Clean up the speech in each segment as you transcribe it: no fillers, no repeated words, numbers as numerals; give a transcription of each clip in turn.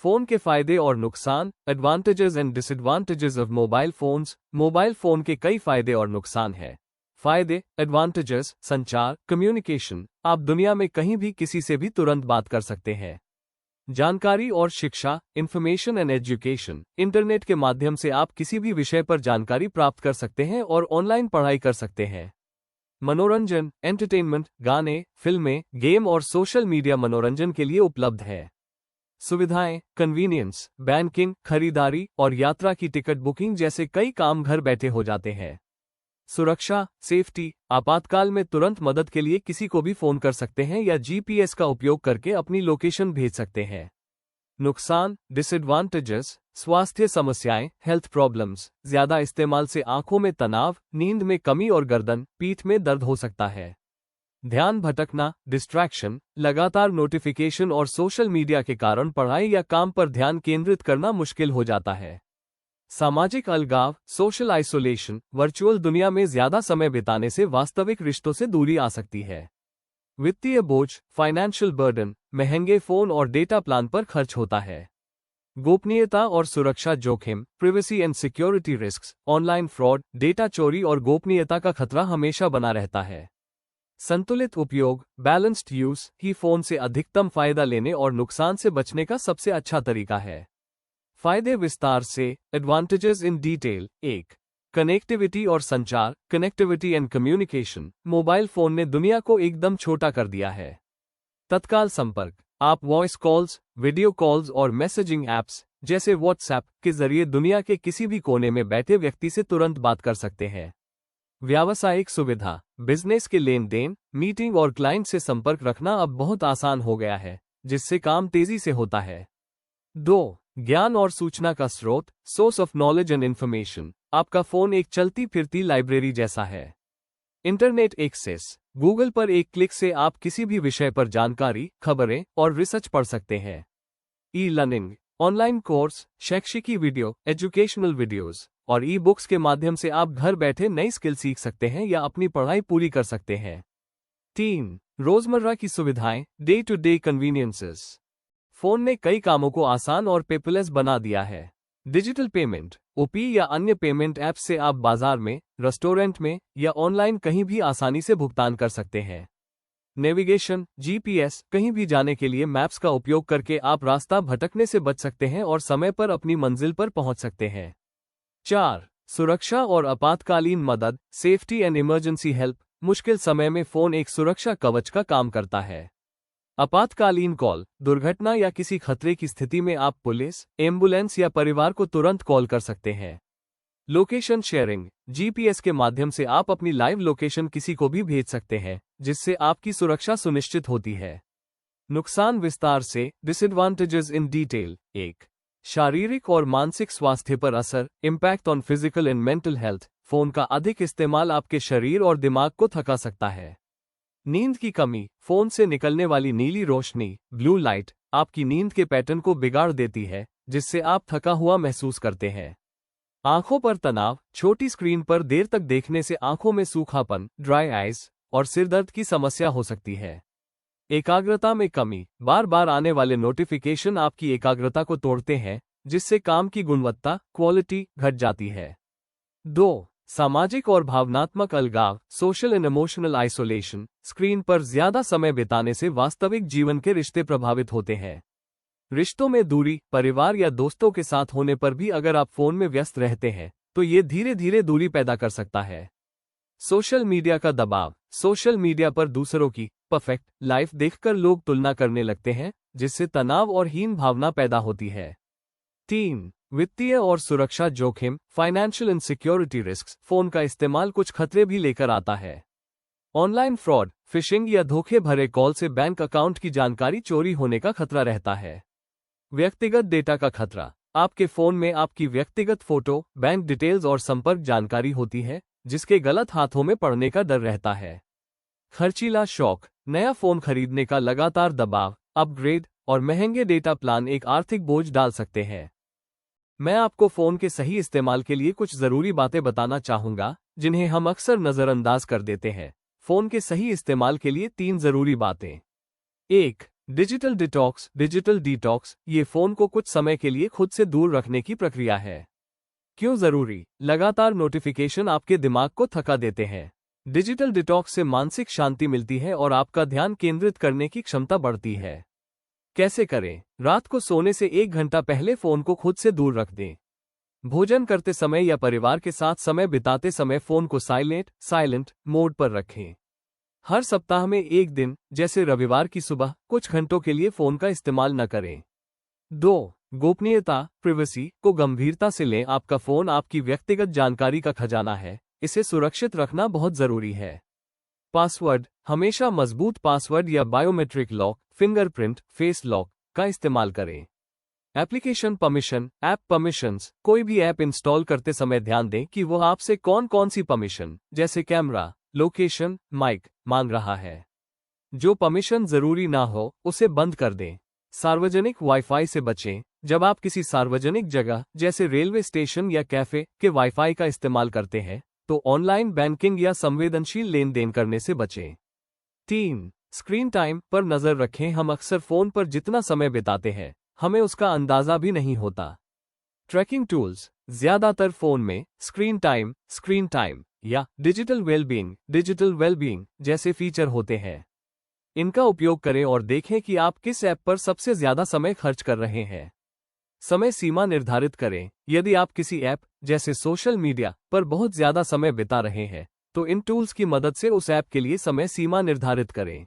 Phone के फायदे और नुकसान, advantages and disadvantages of mobile phones. Mobile phone के कई फायदे और नुकसान हैं। फायदे, एडवांटेजेस, संचार, कम्युनिकेशन, आप दुनिया में कहीं भी किसी से भी तुरंत बात कर सकते हैं। जानकारी और शिक्षा, इंफॉर्मेशन एंड एजुकेशन, इंटरनेट के माध्यम से आप किसी भी विषय पर जानकारी प्राप्त कर सकते हैं और ऑनलाइन पढ़ाई कर सकते हैं। मनोरंजन, एंटरटेनमेंट, गाने, फिल्में, गेम और सोशल मीडिया मनोरंजन के लिए उपलब्ध है। सुविधाएं, कन्वीनियंस, बैंकिंग, खरीदारी और यात्रा की टिकट बुकिंग जैसे कई काम घर बैठे हो जाते हैं। सुरक्षा, सेफ्टी, आपातकाल में तुरंत मदद के लिए किसी को भी फोन कर सकते हैं या जीपीएस का उपयोग करके अपनी लोकेशन भेज सकते हैं। नुकसान, डिसएडवांटेजेस, स्वास्थ्य समस्याएं, हेल्थ प्रॉब्लम्स, ज्यादा इस्तेमाल से आंखों में तनाव, नींद में कमी और गर्दन, पीठ में दर्द हो सकता है। ध्यान भटकना, डिस्ट्रैक्शन, लगातार नोटिफिकेशन और सोशल मीडिया के कारण पढ़ाई या काम पर ध्यान केंद्रित करना मुश्किल हो जाता है। सामाजिक अलगाव, सोशल आइसोलेशन, वर्चुअल दुनिया में ज्यादा समय बिताने से वास्तविक रिश्तों से दूरी आ सकती है। वित्तीय बोझ, फाइनेंशियल बर्डन, महंगे फोन और डेटा प्लान पर खर्च होता है। गोपनीयता और सुरक्षा जोखिम, privacy and security risks, online fraud, data चोरी और गोपनीयता का खतरा हमेशा बना रहता है। संतुलित उपयोग, बैलेंस्ड यूज ही फोन से अधिकतम फायदा लेने और नुकसान से बचने का सबसे अच्छा तरीका है। फायदे विस्तार से, एडवांटेजेस इन डिटेल। 1. कनेक्टिविटी और संचार, connectivity and communication, mobile phone ने दुनिया को एकदम छोटा कर दिया है। तत्काल संपर्क, आप वॉइस कॉल्स, वीडियो कॉल्स और मैसेजिंग ऐप्स जैसे व्हाट्सएप के जरिए दुनिया के किसी भी कोने में बैठे व्यक्ति से तुरंत बात कर सकते हैं। व्यावसायिक सुविधा, बिजनेस के लेन देन, मीटिंग और क्लाइंट से संपर्क रखना अब बहुत आसान हो गया है, जिससे काम तेजी से होता है। 2. ज्ञान और सूचना का स्रोत, source of knowledge and information, आपका फोन एक चलती फिरती लाइब्रेरी जैसा है। इंटरनेट एक्सेस, गूगल पर एक क्लिक से आप किसी भी विषय पर जानकारी, खबरें और रिसर्च पढ़ सकते हैं। ई लर्निंग, ऑनलाइन कोर्स, शैक्षिकी वीडियो, एजुकेशनल वीडियोस और ई बुक्स के माध्यम से आप घर बैठे नई स्किल सीख सकते हैं या अपनी पढ़ाई पूरी कर सकते हैं। 3. रोजमर्रा की सुविधाएं, day to day conveniences, phone ने कई कामों को आसान और पेपरलेस बना दिया है। डिजिटल पेमेंट, ओपी या अन्य पेमेंट ऐप से आप बाजार में, रेस्टोरेंट में या ऑनलाइन कहीं भी आसानी से भुगतान कर सकते हैं। नेविगेशन, जीपीएस, कहीं भी जाने के लिए मैप्स का उपयोग करके आप रास्ता भटकने से बच सकते हैं और समय पर अपनी मंजिल पर पहुंच सकते हैं। 4. सुरक्षा और आपातकालीन मदद, सेफ्टी एंड इमरजेंसी हेल्प, मुश्किल समय में फोन एक सुरक्षा कवच का काम करता है। आपातकालीन कॉल, दुर्घटना या किसी खतरे की स्थिति में आप पुलिस, एम्बुलेंस या परिवार को तुरंत कॉल कर सकते हैं। लोकेशन शेयरिंग, जीपीएस के माध्यम से आप अपनी लाइव लोकेशन किसी को भी भेज सकते हैं, जिससे आपकी सुरक्षा सुनिश्चित होती है। नुकसान विस्तार से, डिसएडवांटेजेस इन डिटेल। 1. शारीरिक और मानसिक स्वास्थ्य पर असर, impact on physical and mental health, phone का अधिक इस्तेमाल आपके शरीर और दिमाग को थका सकता है। नींद की कमी, फोन से निकलने वाली नीली रोशनी, ब्लू लाइट, आपकी नींद के पैटर्न को बिगाड़ देती है, जिससे आप थका हुआ महसूस करते हैं। आंखों पर तनाव, छोटी स्क्रीन पर देर तक देखने से आंखों में सूखापन, ड्राई आइज और सिरदर्द की समस्या हो सकती है। एकाग्रता में कमी, बार बार आने वाले नोटिफिकेशन आपकी एकाग्रता को तोड़ते हैं, जिससे काम की गुणवत्ता, क्वालिटी घट जाती है। 2. सामाजिक और भावनात्मक अलगाव, social and emotional isolation, screen पर ज्यादा समय बिताने से वास्तविक जीवन के रिश्ते प्रभावित होते हैं। रिश्तों में दूरी, परिवार या दोस्तों के साथ होने पर भी अगर आप फोन में व्यस्त रहते हैं, तो ये धीरे धीरे दूरी पैदा कर सकता है। सोशल मीडिया का दबाव, सोशल मीडिया पर दूसरों की परफेक्ट लाइफ देखकर लोग तुलना करने लगते हैं, जिससे तनाव और हीन भावना पैदा होती है। 3. वित्तीय और सुरक्षा जोखिम, फाइनेंशियल इनसिक्योरिटी रिस्क्स, फोन का इस्तेमाल कुछ खतरे भी लेकर आता है। ऑनलाइन फ्रॉड, फिशिंग या धोखे भरे कॉल से बैंक अकाउंट की जानकारी चोरी होने का खतरा रहता है। व्यक्तिगत डेटा का खतरा, आपके फोन में आपकी व्यक्तिगत फोटो, बैंक डिटेल्स और संपर्क जानकारी होती है, जिसके गलत हाथों में पड़ने का डर रहता है। खर्चीला शौक, नया फोन खरीदने का लगातार दबाव, अपग्रेड और महंगे डेटा प्लान एक आर्थिक बोझ डाल सकते हैं। मैं आपको फोन के सही इस्तेमाल के लिए कुछ जरूरी बातें बताना चाहूंगा, जिन्हें हम अक्सर नजरअंदाज कर देते हैं। फोन के सही इस्तेमाल के लिए 3 जरूरी बातें। 1. डिजिटल डिटॉक्स ये फोन को कुछ समय के लिए खुद से दूर रखने की प्रक्रिया है। क्यों जरूरी? लगातार नोटिफिकेशन आपके दिमाग को थका देते हैं। डिजिटल डिटॉक्स से मानसिक शांति मिलती है और आपका ध्यान केंद्रित करने की क्षमता बढ़ती है। कैसे करें? रात को सोने से 1 घंटा पहले फोन को खुद से दूर रख दें। भोजन करते समय या परिवार के साथ समय बिताते समय फोन को साइलेंट मोड पर रखें। हर सप्ताह में 1 दिन, जैसे रविवार की सुबह, कुछ घंटों के लिए फोन का इस्तेमाल न करें। 2. गोपनीयता प्रिवेसी को गंभीरता से लें। आपका फोन आपकी व्यक्तिगत जानकारी का खजाना है, इसे सुरक्षित रखना बहुत जरूरी है। पासवर्ड हमेशा मजबूत पासवर्ड या biometric lock, fingerprint, face lock का इस्तेमाल करें। एप्लीकेशन परमिशन ऐप परमिशंस कोई भी ऐप इंस्टॉल करते समय ध्यान दें कि वह आपसे कौन कौन सी परमिशन, जैसे कैमरा, लोकेशन, माइक, मांग रहा है। जो परमिशन जरूरी ना हो उसे बंद कर दें। सार्वजनिक वाईफाई से बचें। जब आप किसी सार्वजनिक जगह जैसे रेलवे स्टेशन या कैफे के वाईफाई का इस्तेमाल करते हैं तो ऑनलाइन बैंकिंग या संवेदनशील लेन देन करने से बचें। 3. स्क्रीन टाइम पर नजर रखें। हम अक्सर फोन पर जितना समय बिताते हैं हमें उसका अंदाजा भी नहीं होता। ट्रैकिंग टूल्स ज्यादातर फोन में स्क्रीन टाइम या डिजिटल वेलबींग जैसे फीचर होते हैं। इनका उपयोग करें और देखें कि आप किस ऐप पर सबसे ज्यादा समय खर्च कर रहे हैं। समय सीमा निर्धारित करें। यदि आप किसी ऐप जैसे सोशल मीडिया पर बहुत ज्यादा समय बिता रहे हैं तो इन टूल्स की मदद से उस ऐप के लिए समय सीमा निर्धारित करें।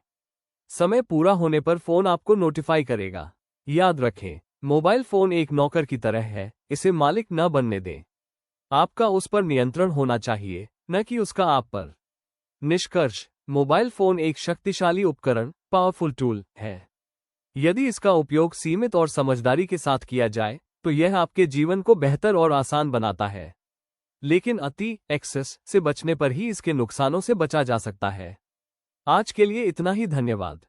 समय पूरा होने पर फोन आपको नोटिफाई करेगा। याद रखें, मोबाइल फोन एक नौकर की तरह है, इसे मालिक न बनने दें। आपका उस पर नियंत्रण होना चाहिए, न कि उसका आप पर। निष्कर्ष, मोबाइल फोन एक शक्तिशाली उपकरण, पावरफुल टूल है। यदि इसका उपयोग सीमित और समझदारी के साथ किया जाए तो यह आपके जीवन को बेहतर और आसान बनाता है। लेकिन अति एक्सेस से बचने पर ही इसके नुकसानों से बचा जा सकता है। आज के लिए इतना ही। धन्यवाद।